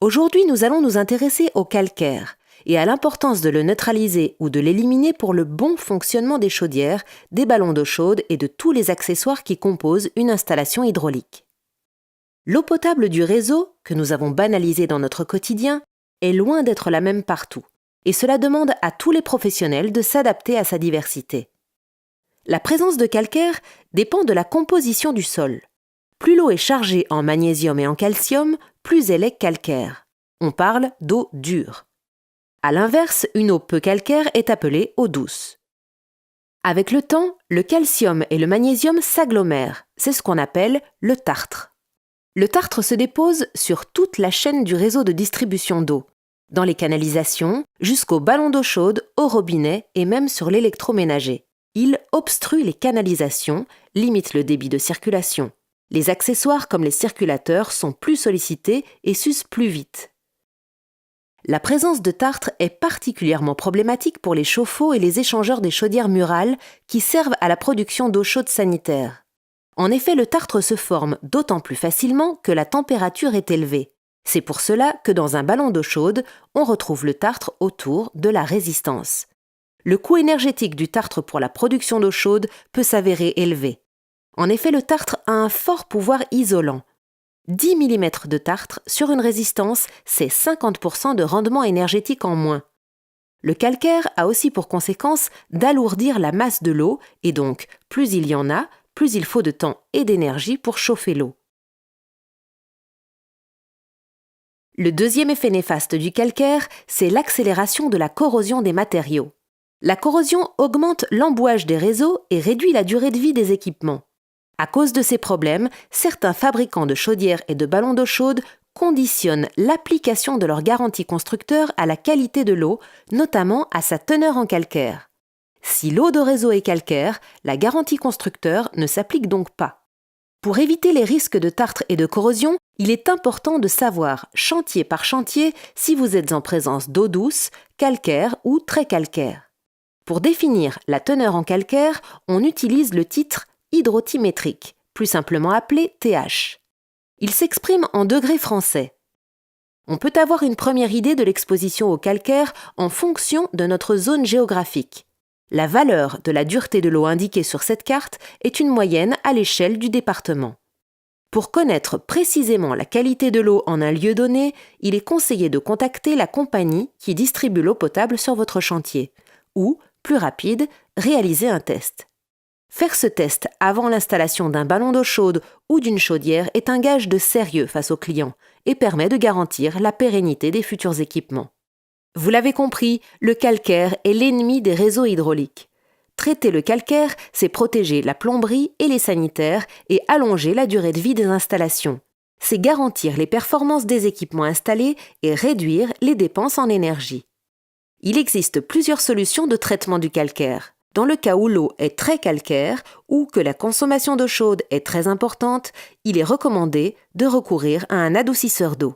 Aujourd'hui, nous allons nous intéresser au calcaire et à l'importance de le neutraliser ou de l'éliminer pour le bon fonctionnement des chaudières, des ballons d'eau chaude et de tous les accessoires qui composent une installation hydraulique. L'eau potable du réseau, que nous avons banalisée dans notre quotidien, est loin d'être la même partout, et cela demande à tous les professionnels de s'adapter à sa diversité. La présence de calcaire dépend de la composition du sol. Plus l'eau est chargée en magnésium et en calcium, plus elle est calcaire. On parle d'eau dure. À l'inverse, une eau peu calcaire est appelée eau douce. Avec le temps, le calcium et le magnésium s'agglomèrent. C'est ce qu'on appelle le tartre. Le tartre se dépose sur toute la chaîne du réseau de distribution d'eau, dans les canalisations, jusqu'aux ballons d'eau chaude, au robinet et même sur l'électroménager. Il obstrue les canalisations, limite le débit de circulation. Les accessoires comme les circulateurs sont plus sollicités et s'usent plus vite. La présence de tartre est particulièrement problématique pour les chauffe-eau et les échangeurs des chaudières murales qui servent à la production d'eau chaude sanitaire. En effet, le tartre se forme d'autant plus facilement que la température est élevée. C'est pour cela que dans un ballon d'eau chaude, on retrouve le tartre autour de la résistance. Le coût énergétique du tartre pour la production d'eau chaude peut s'avérer élevé. En effet, le tartre a un fort pouvoir isolant. 10 mm de tartre sur une résistance, c'est 50% de rendement énergétique en moins. Le calcaire a aussi pour conséquence d'alourdir la masse de l'eau et donc, plus il y en a, plus il faut de temps et d'énergie pour chauffer l'eau. Le deuxième effet néfaste du calcaire, c'est l'accélération de la corrosion des matériaux. La corrosion augmente l'embouage des réseaux et réduit la durée de vie des équipements. À cause de ces problèmes, certains fabricants de chaudières et de ballons d'eau chaude conditionnent l'application de leur garantie constructeur à la qualité de l'eau, notamment à sa teneur en calcaire. Si l'eau de réseau est calcaire, la garantie constructeur ne s'applique donc pas. Pour éviter les risques de tartre et de corrosion, il est important de savoir, chantier par chantier, si vous êtes en présence d'eau douce, calcaire ou très calcaire. Pour définir la teneur en calcaire, on utilise le titre hydrotimétrique, plus simplement appelé TH. Il s'exprime en degrés français. On peut avoir une première idée de l'exposition au calcaire en fonction de notre zone géographique. La valeur de la dureté de l'eau indiquée sur cette carte est une moyenne à l'échelle du département. Pour connaître précisément la qualité de l'eau en un lieu donné, il est conseillé de contacter la compagnie qui distribue l'eau potable sur votre chantier ou, plus rapide, réaliser un test. Faire ce test avant l'installation d'un ballon d'eau chaude ou d'une chaudière est un gage de sérieux face au client et permet de garantir la pérennité des futurs équipements. Vous l'avez compris, le calcaire est l'ennemi des réseaux hydrauliques. Traiter le calcaire, c'est protéger la plomberie et les sanitaires et allonger la durée de vie des installations. C'est garantir les performances des équipements installés et réduire les dépenses en énergie. Il existe plusieurs solutions de traitement du calcaire. Dans le cas où l'eau est très calcaire ou que la consommation d'eau chaude est très importante, il est recommandé de recourir à un adoucisseur d'eau.